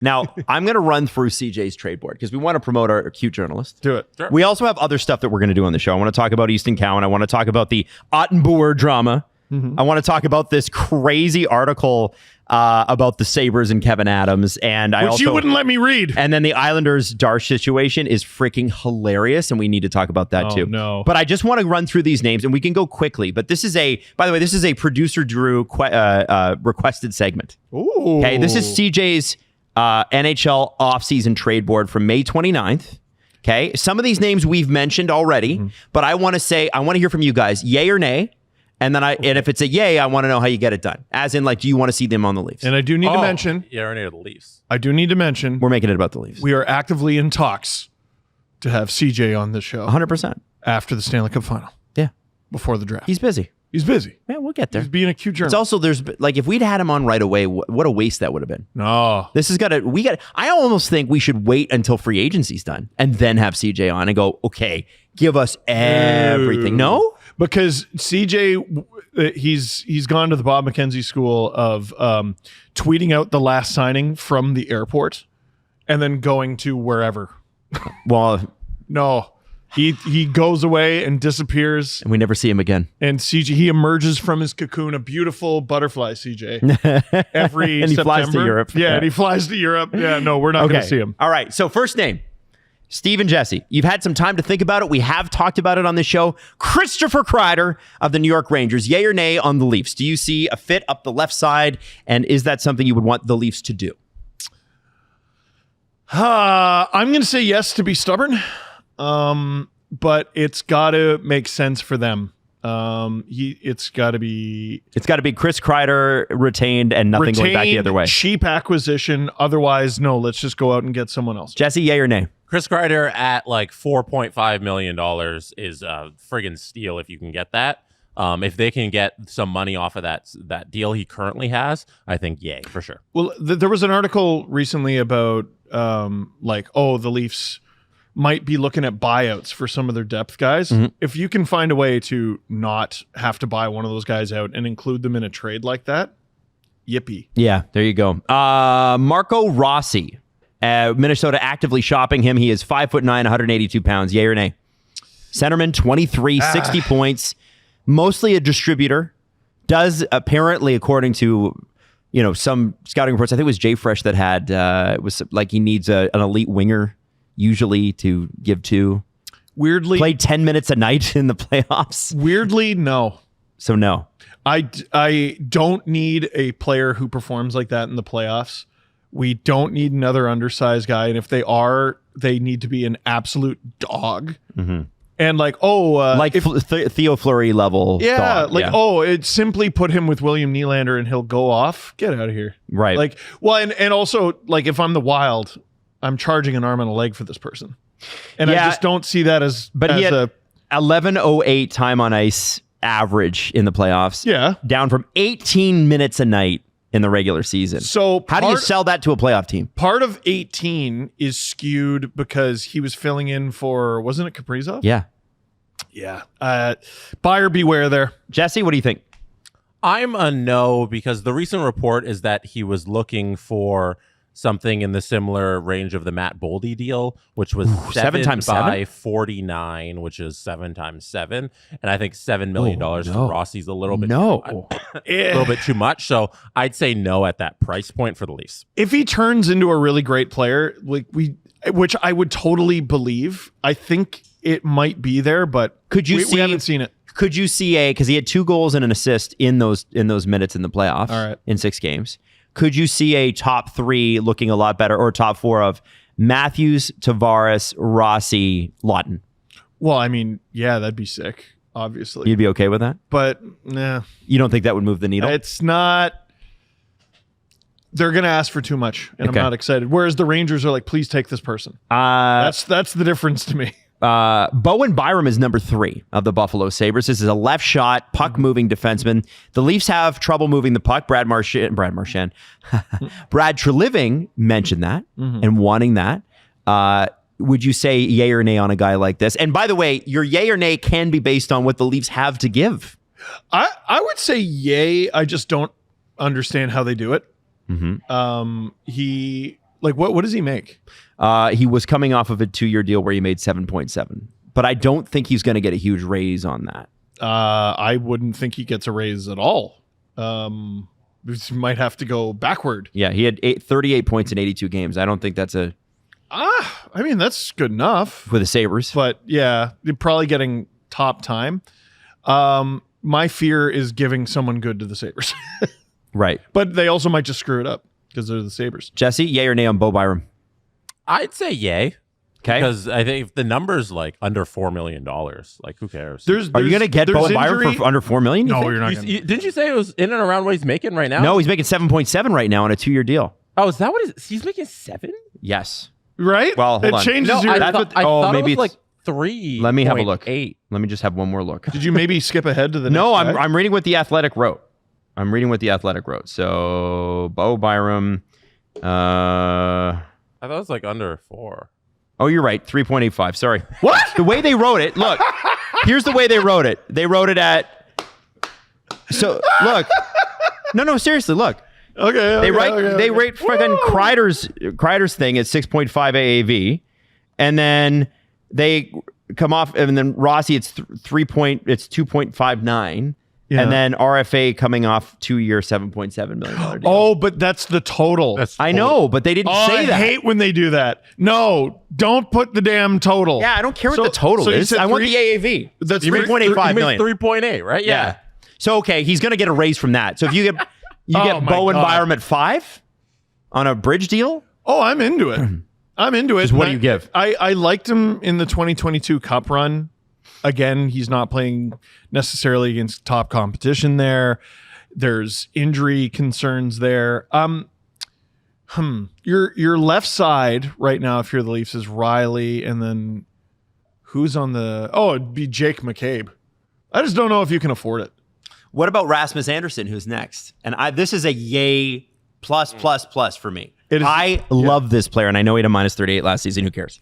Now, I'm going to run through CJ's trade board because we want to promote our cute journalist. Do it. Sure. We also have other stuff that we're going to do on the show. I want to talk about Easton Cowan. I want to talk about the Ottenboer drama. I want to talk about this crazy article about the Sabres and Kevin Adams. And Which you wouldn't let me read. And then the Islanders Darsh situation is freaking hilarious, and we need to talk about that too. No. But I just want to run through these names, and we can go quickly. But this is by the way, this is a producer Drew requested segment. Ooh. Okay, this is CJ's NHL offseason trade board from May 29th. Okay, some of these names we've mentioned already, but I want to hear from you guys, yay or nay. And then and if it's a yay, I want to know how you get it done. As in, like, do you want to see them on the Leafs? And I do need to mention. Yeah, or any of the Leafs. I do need to mention. We're making it about the Leafs. We are actively in talks to have CJ on the show 100%. after the Stanley Cup final. Yeah. Before the draft. He's busy. He's busy. Yeah, we'll get there. He's being a cute journalist. It's also, if we'd had him on right away, what a waste that would have been. No. This has got to, I almost think we should wait until free agency's done and then have CJ on and go, okay, give us everything. No? Because CJ, he's gone to the Bob McKenzie school of tweeting out the last signing from the airport and then going to wherever. Well, No. He goes away and disappears. and we never see him again. And CJ, he emerges from his cocoon, a beautiful butterfly, CJ. Every And he September. flies to Europe. Yeah, Yeah. and he flies to Europe. Yeah, no, we're not going to see him. All right. So first name, Steve and Jesse. You've had some time to think about it. We have talked about it on the show. Christopher Kreider of the New York Rangers. Yay or nay on the Leafs? Do you see a fit up the left side? And is that something you would want the Leafs to do? I'm going to say yes to be stubborn. But it's got to make sense for them. It's got to be Chris Kreider retained and nothing going back the other way. Cheap acquisition. Otherwise, no, let's just go out and get someone else. Jesse, yay or nay? Chris Kreider at like $4.5 million is a friggin' steal if you can get that. If they can get some money off of that deal he currently has, I think yay, for sure. Well, there was an article recently about the Leafs might be looking at buyouts for some of their depth guys. If you can find a way to not have to buy one of those guys out and include them in a trade like that, yippee. Yeah, there you go. Marco Rossi, Minnesota actively shopping him. He is 5'9", 182 pounds. Yay or nay? Centerman, 23, 60 points. Mostly a distributor. Does apparently, according to some scouting reports, I think it was Jay Fresh that had it was like he needs an elite winger usually to give to. Weirdly, played 10 minutes a night in the playoffs. Weirdly, no. So no. I don't need a player who performs like that in the playoffs. We don't need another undersized guy, and if they are, they need to be an absolute dog. And Theo Fleury level. Yeah, dog. It simply put him with William Nylander and he'll go off. Get out of here. Right. And also, if I'm the Wild, I'm charging an arm and a leg for this person. And I just don't see that as... But he had 11:08 time on ice average in the playoffs. Yeah. Down from 18 minutes a night in the regular season. So how do you sell that to a playoff team? Part of 18 is skewed because he was filling in for... Wasn't it Kaprizov? Yeah. Yeah. Buyer beware there. Jesse, what do you think? I'm a no, because the recent report is that he was looking for something in the similar range of the Matt Boldy deal, which was 7 times by 49, which is 7 times 7. And I think $7 million for Rossi's a little bit too much. So I'd say no at that price point for the Leafs. If he turns into a really great player, which I would totally believe, I think it might be there, but we haven't seen it. Could you see because he had 2 goals and an assist in those minutes in the playoffs, all right, in 6 games. Could you see a top 3 looking a lot better, or top 4 of Matthews, Tavares, Rossi, Lawton? Well, I mean, yeah, that'd be sick, obviously. You'd be okay with that? But nah. You don't think that would move the needle? It's not. They're going to ask for too much, and I'm not excited. Whereas the Rangers are like, please take this person. That's the difference to me. Bowen Byram is number 3 of the Buffalo Sabres. This is a left shot, puck-moving defenseman. The Leafs have trouble moving the puck. Brad Treliving mentioned that and wanting that. Would you say yay or nay on a guy like this? And by the way, your yay or nay can be based on what the Leafs have to give. I would say yay. I just don't understand how they do it. He Like what does he make? He was coming off of a 2-year deal where he made 7.7, but I don't think he's going to get a huge raise on that. I wouldn't think he gets a raise at all. He might have to go backward. Yeah, he had 38 points in 82 games. I don't think that's a I mean, that's good enough. for the Sabres. But yeah, they're probably getting top time. My fear is giving someone good to the Sabres. Right. But they also might just screw it up because they're the Sabres. Jesse, yay or nay on Bo Byram? I'd say yay. Okay. Because I think if the number's like under $4 million, like who cares? Are you going to get Bo Byram for under $4 million? No, you're not going to. Didn't you say it was in and around what he's making right now? No, he's making 7.7 right now on a 2-year deal. Oh, is that what he's making 7? Yes. Right? Well, hold it on. changes No, your. I thought maybe it was it's like 3. Let me have a look. 8. Let me just have one more look. Did you maybe skip ahead to the No, next guy? I'm reading what the Athletic wrote. So Bo Byram. I thought it was like under 4. Oh, you're right. 3.85. Sorry. What? The way they wrote it. Look. Here's the way they wrote it. They wrote it at. So look. No. Seriously, look. Okay. They rate fucking Kreider's thing at 6.5 AAV, and then they come off, and then Rossi it's 2.59, Yeah. and then RFA coming off 2-year $7.7 million deal. Oh, but that's the total. I know, but they didn't say I that. hate when they do that. No, don't put the damn total. Yeah, I don't care So- what the total so you is. said I want three- the AAV. That's You made 3.85 million. 3.8, right? Yeah. So okay, he's going to get a raise from that. So if you get Oh, my Bo and God. Byram at 5 on a bridge deal. Oh, I'm into it. I'm into it. What do you give? I liked him in the 2022 Cup run. Again, he's not playing necessarily against top competition there. There's injury concerns there. Your left side right now, if you're the Leafs, is Riley, and then who's on the? Oh, it'd be Jake McCabe. I just don't know if you can afford it. What about Rasmus Anderson, who's next? And this is a yay plus for me. It is- I love this player, and I know he had a minus 38 last season. Who cares?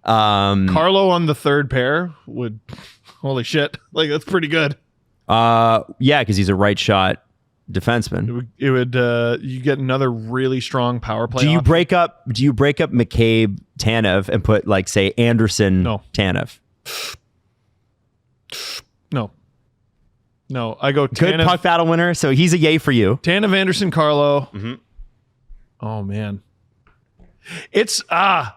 Carlo on the third pair would. Holy shit! Like that's pretty good. Yeah, because he's a right shot defenseman. It would you get another really strong power play. Do you option. break up McCabe Tanev and put like say Anderson No. Tanev? No, I go Good puck battle winner. So he's a yay for you. Tanev, Anderson, Carlo. Mm-hmm. Oh man, it's I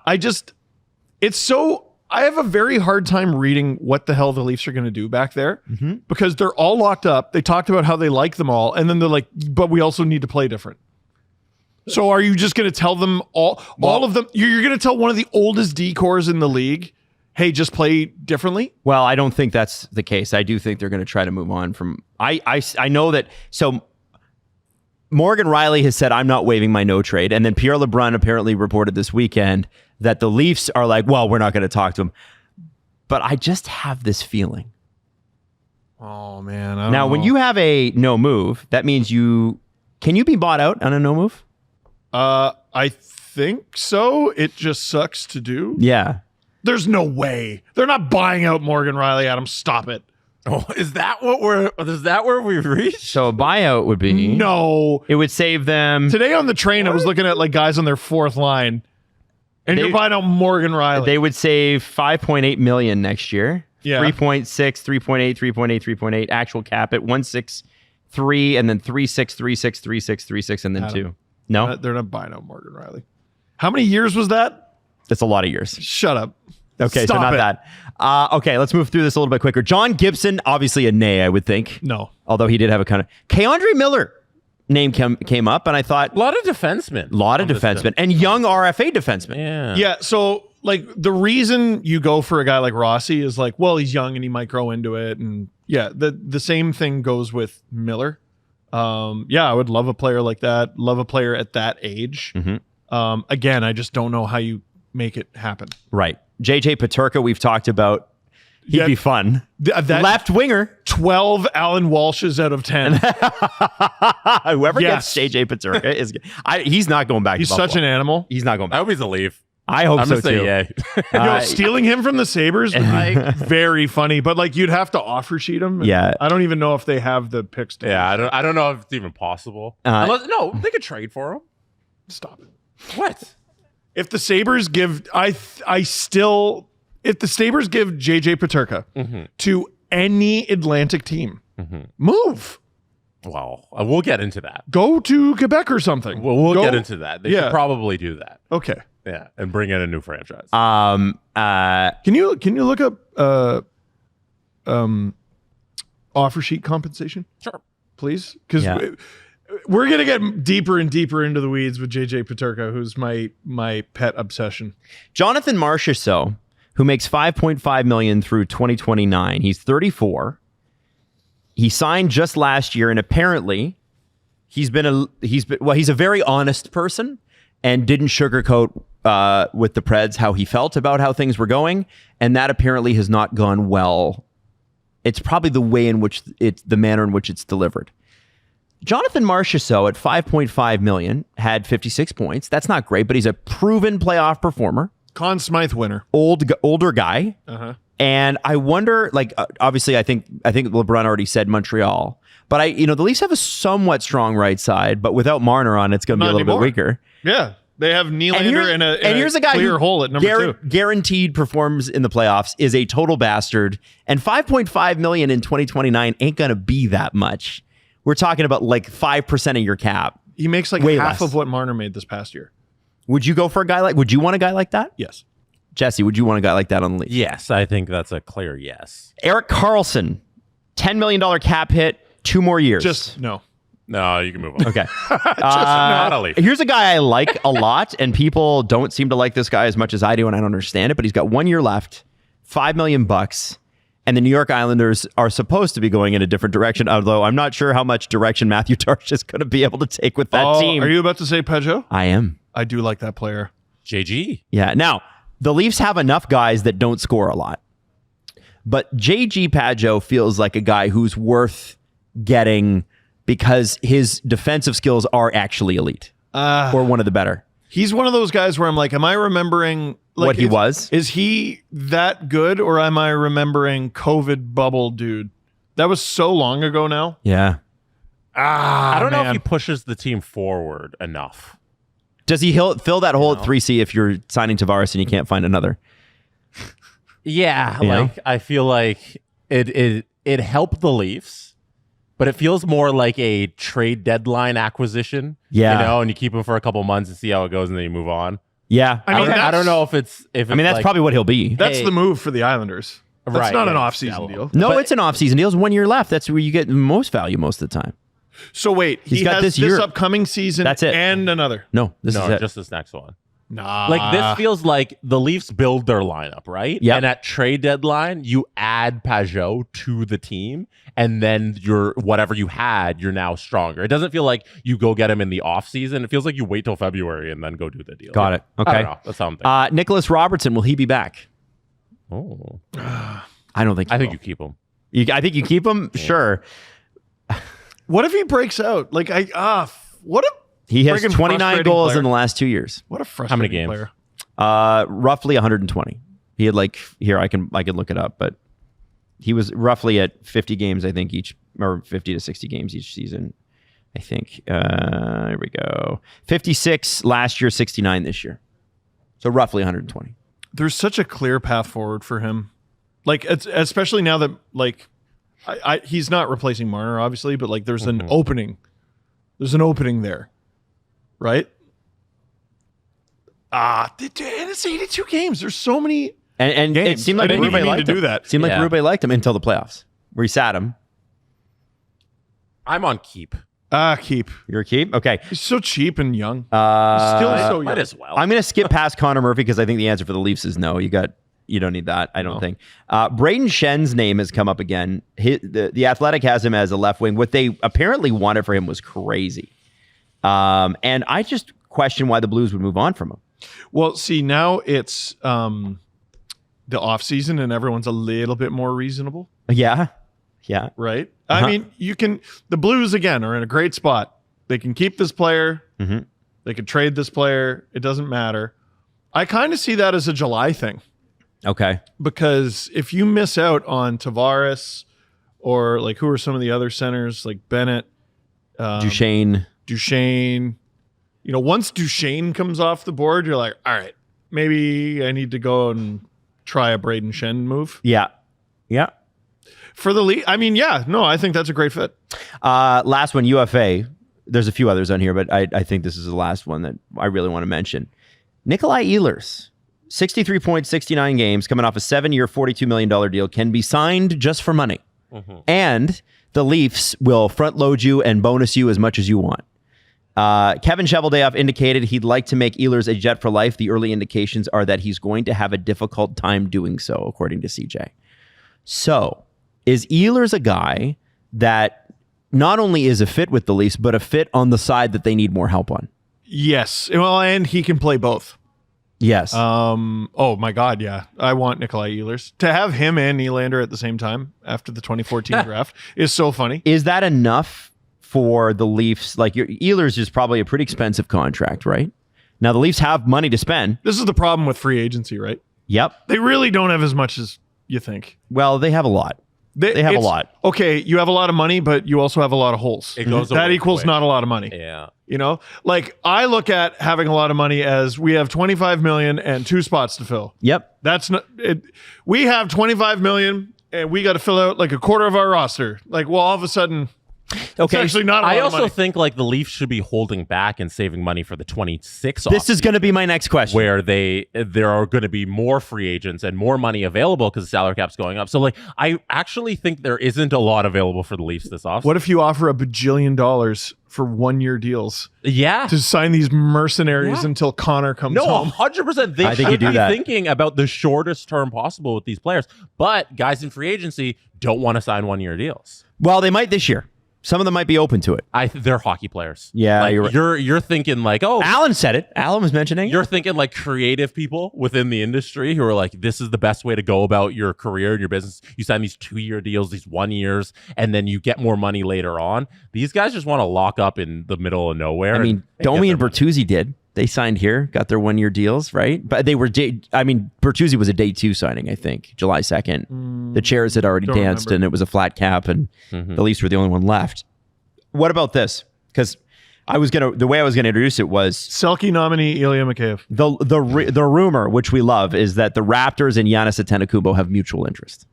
have a very hard time reading what the hell the Leafs are going to do back there because they're all locked up. They talked about how they like them all, and then they're like, but we also need to play different. So are you just going to tell them all of them? You're going to tell one of the oldest D-cores in the league, hey, just play differently? Well, I don't think that's the case. I do think they're going to try to move on from. I know that. So Morgan Riley has said, I'm not waiving my no trade. And then Pierre LeBrun apparently reported this weekend that the Leafs are like, well, we're not going to talk to him. But I just have this feeling. Oh, man. I don't Now, know. when you have a no move, that means can you be bought out on a no move? I think so. It just sucks to do. Yeah. There's no way. They're not buying out Morgan Riley, Adam. Stop it. Oh, is that where we've reached? So a buyout would be No. It would save them. Today on the train, I was looking at like guys on their fourth line, and you're buying out Morgan Riley. They would save $5.8 million next year. Yeah. 3.6, 3.8, 3.8, 3.8. Actual cap at 1.63, and then 3.6, 3.6, 3.6, 3.6, and then Adam. 2. No, They're not buying out Morgan Riley. How many years was that? that's a lot of years. Shut up. Okay, Stop so not it. that. Okay, let's move through this a little bit quicker. John Gibson, obviously a nay, I would think. No. Although he did have a kind of Keandre Miller name came up, and I thought A lot of defensemen. a lot of on this defensemen and young RFA defensemen. Yeah. Yeah. So like the reason you go for a guy like Rossi is like, well, he's young and he might grow into it, and yeah, the same thing goes with Miller. Yeah, I would love a player like that. Love a player at that age. Mhm. Again, I just don't know how you make it happen. Right. JJ Peterka, we've talked about. He'd Yeah, be fun. That Left winger. 12 Alan Walshes out of 10. Whoever Yes. gets JJ Peterka is. He's not going back. He's to such Buffalo. an animal. He's not going I back. hope he's a Leaf. I hope I'm so gonna say too. yay. Yo, stealing him from the Sabres would be very funny, but like you'd have to offer sheet him. and Yeah. I don't even know if they have the picks to Yeah, I don't know if it's even possible. Unless, no, they could trade for him. stop it. What? If the Sabres give, if the Sabres give JJ Peterka to any Atlantic team, move. Well, we'll get into that. Go to Quebec or something. We'll get into that. They should probably do that. Okay. Yeah, and bring in a new franchise. Can you look up offer sheet compensation? Sure. Please? Because we're going to get deeper and deeper into the weeds with JJ Peterka, who's my pet obsession. Jonathan Marchessault, who makes $5.5 million through 2029. He's 34. He signed just last year, and apparently he's a very honest person and didn't sugarcoat with the Preds how he felt about how things were going, and that apparently has not gone well. It's probably the manner in which it's delivered. Jonathan Marchessault at $5.5 million had 56 points. That's not great, but he's a proven playoff performer. Conn Smythe winner. Older guy. Uh-huh. And I wonder, obviously, I think LeBron already said Montreal, but the Leafs have a somewhat strong right side, but without Marner on, it's going to be a little bit weaker. Yeah, they have Nylander and here's a guy clear who hole at number 2. Guaranteed performs in the playoffs, is a total bastard, and $5.5 million in 2029 ain't going to be that much. We're talking about 5% of your cap. He makes Way half less. of what Marner made this past year. Would you go for a guy would you want a guy like that? Yes. Jesse, would you want a guy like that on the Leafs? Yes, I think that's a clear yes. Erik Karlsson, $10 million cap hit, 2 more years. Just no. No, you can move on. Okay. Not a Leaf. Here's a guy I like a lot, and people don't seem to like this guy as much as I do, and I don't understand it, but he's got 1 year left, $5 million bucks, and the New York Islanders are supposed to be going in a different direction, although I'm not sure how much direction Matthew Darche is going to be able to take with that team. Are you about to say Peugeot? I am. I do like that player. JG. Yeah. Now, the Leafs have enough guys that don't score a lot, but JG Peugeot feels like a guy who's worth getting because his defensive skills are actually elite or one of the better. He's one of those guys where I'm like, am I remembering what he was? Is he that good, or am I remembering COVID bubble dude? That was so long ago now. Yeah. I don't know if he pushes the team forward enough. Does he fill that hole at 3C if you're signing Tavares and you can't find another? Yeah, I feel like it helped the Leafs, but it feels more like a trade deadline acquisition. Yeah. And you keep him for a couple months and see how it goes, and then you move on. Yeah. I don't know if it's that's probably what he'll be. That's the move for the Islanders. That's not an off-season deal. No, it's an off-season deal. It's 1 year left. That's where you get the most value most of the time. So wait, He's got has this year. upcoming season. That's it. And another. No, this is it. Just this next one. Nah. This feels like the Leafs build their lineup, right? Yep. And at trade deadline, you add Peugeot to the team, and then whatever you had, you're now stronger. It doesn't feel like you go get him in the offseason. It feels like you wait till February and then go do the deal. Got it. Okay. I don't know. That's something. Nicholas Robertson, will he be back? Oh. I don't think. I think you keep him. I think you keep him. Yeah. Sure. What if he breaks out? What if he has 29 goals in the last 2 years? What a frustrating How many games? player. Roughly 120. He had I can look it up, but he was roughly at 50 games, I think, each, or 50 to 60 games each season. I think. Here we go. 56 last year, 69 this year. So roughly 120. There's such a clear path forward for him. Especially now that he's not replacing Marner, obviously, but there's an opening. There's an opening there, right? And it's 82 games. There's so many and games. It seemed like Rube liked to him. do that. Seemed like Rube liked him until the playoffs, where he sat him. I'm on keep. Keep. You're a keep? Okay. He's so cheap and young. He's still so young. Might as well. I'm going to skip past Connor Murphy because I think the answer for the Leafs is no. You don't need that, I don't think. Braden Shen's name has come up again. The Athletic has him as a left wing. What they apparently wanted for him was crazy. And I just question why the Blues would move on from him. Well, see, now it's the offseason and everyone's a little bit more reasonable. Yeah. Yeah. Right? I mean, the Blues, again, are in a great spot. They can keep this player. Mm-hmm. They could trade this player. It doesn't matter. I kind of see that as a July thing. Okay. Because if you miss out on Tavares or who are some of the other centers, like Bennett, Duchesne. once Duchesne comes off the board, you're like, all right, maybe I need to go and try a Braden Shen move. Yeah. For the league, I think that's a great fit. Last one, UFA. There's a few others on here, but I think this is the last one that I really want to mention. Nikolai Ehlers, 63 points, 69 games, coming off a 7-year, $42 million deal, can be signed just for money. And the Leafs will front load you and bonus you as much as you want. Kevin Cheveldayoff indicated he'd like to make Ehlers a Jet for life. The early indications are that he's going to have a difficult time doing so, according to CJ. So, is Ehlers a guy that not only is a fit with the Leafs, but a fit on the side that they need more help on? Yes. Well, and he can play both. Yes. Oh my God, yeah. I want Nikolai Ehlers. To have him and Nylander at the same time after the 2014 draft is so funny. Is that enough for the Leafs? Like, Ehlers is probably a pretty expensive contract, right? Now, the Leafs have money to spend. This is the problem with free agency, right? Yep. They really don't have as much as you think. Well, they have a lot. They have a lot. Okay, you have a lot of money, but you also have a lot of holes. It goes that away equals quick. not a lot of money. Yeah. Like I look at having a lot of money as we have 25 million and 2 spots to fill. Yep. That's not it. We have 25 million and we got to fill out like a quarter of our roster. Like, well, all of a sudden, it's Okay. actually not a lot I of also money. think like the Leafs should be holding back and saving money for the 26 This is going to be my next question. where there are going to be more free agents and more money available because the salary cap's going up. So like I actually think there isn't a lot available for the Leafs this offseason. What if you offer $1 bajillion for 1-year deals Yeah. to sign these mercenaries Yeah. until Connor comes No, home? 100%. They I think you should do be that. thinking about the shortest term possible with these players. But guys in free agency don't want to sign 1-year deals. Well, they might this year. Some of them might be open to it. They're hockey players. Yeah, Like, you're right. you're thinking like, oh, Alan said it. Alan was mentioning it. you're thinking like creative people within the industry who are like, this is the best way to go about your career and your business. You sign these 2-year deals, these 1 years, and then you get more money later on. These guys just want to lock up in the middle of nowhere. I mean, Domi and Bertuzzi did. They signed here, got their 1-year deals, right? But they were, Bertuzzi was a day 2 signing, I think, July 2nd. The chairs had already Don't danced remember. and it was a flat cap and the Leafs were the only one left. What about this? Because the way I was gonna introduce it was Selke nominee Ilya Mikheyev. the rumor, which we love, is that the Raptors and Giannis Antetokounmpo have mutual interest.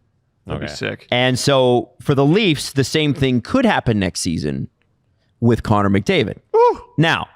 That'd be Okay. sick. And so for the Leafs, the same thing could happen next season with Connor McDavid. Woo. Now,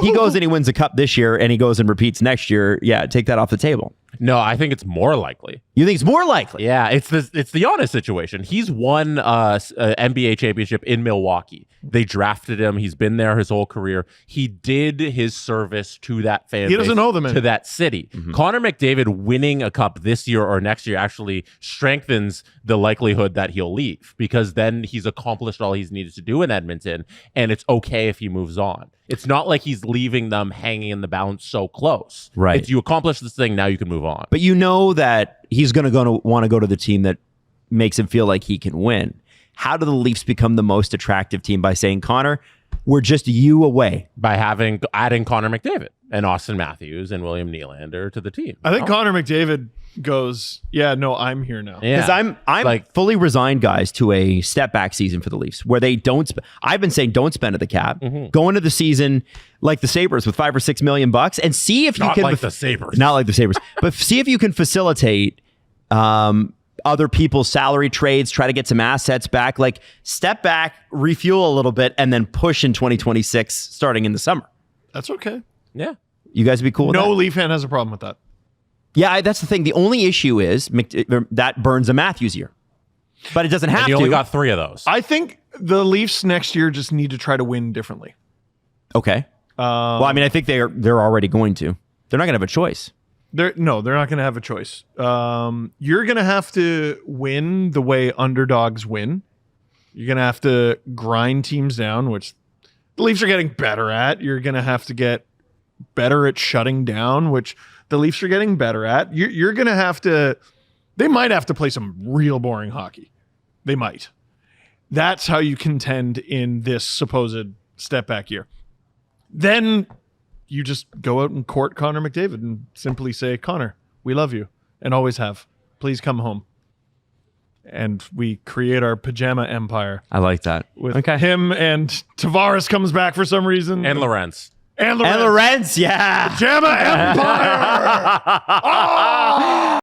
he goes and he wins a cup this year and he goes and repeats next year. Yeah, take that off the table. No, I think it's more likely. You think it's more likely? Yeah, it's the Giannis situation. He's won NBA championship in Milwaukee. They drafted him. He's been there his whole career. He did his service to that fan He doesn't base, know the man. to that city. Connor McDavid winning a cup this year or next year actually strengthens the likelihood that he'll leave because then he's accomplished all he's needed to do in Edmonton, and it's okay if he moves on. It's not like he's leaving them hanging in the balance so close. Right. It's you accomplish this thing, now you can move on. But you know that he's going to want to go to the team that makes him feel like he can win. How do the Leafs become the most attractive team? By saying, Connor, we're just you away. By adding Connor McDavid and Austin Matthews and William Nylander to the team. I think Connor McDavid goes, yeah, no, I'm here now. Yeah. Because I'm Like- fully resigned, guys, to a step back season for the Leafs where they don't. I've been saying don't spend at the cap. Go into the season like the Sabres with $5 or $6 million and see if you Not can. like the Sabres. Not like the Sabres, but see if you can facilitate other people's salary trades. Try to get some assets back. Like step back, refuel a little bit, and then push in 2026, starting in the summer. That's okay. Yeah. You guys would be cool with No that? Leaf fan has a problem with that. Yeah, that's the thing. The only issue is that burns a Matthews year, but it doesn't have And you to. only got 3 of those. I think the Leafs next year just need to try to win differently. Okay. Well, I mean, I think they're already going to. They're not going to have a choice. They're not going to have a choice. You're going to have to win the way underdogs win. You're going to have to grind teams down, which the Leafs are getting better at. You're going to have to get better at shutting down, which the Leafs are getting better at. You're going to have to. They might have to play some real boring hockey. They might. That's how you contend in this supposed step back year. Then you just go out and court Connor McDavid and simply say, Connor, we love you and always have. Please come home. And we create our pajama empire I like that. with him, and Tavares comes back for some reason. and Lawrence. And And Lorenz. Lorenz, yeah. Pajama Empire. Oh!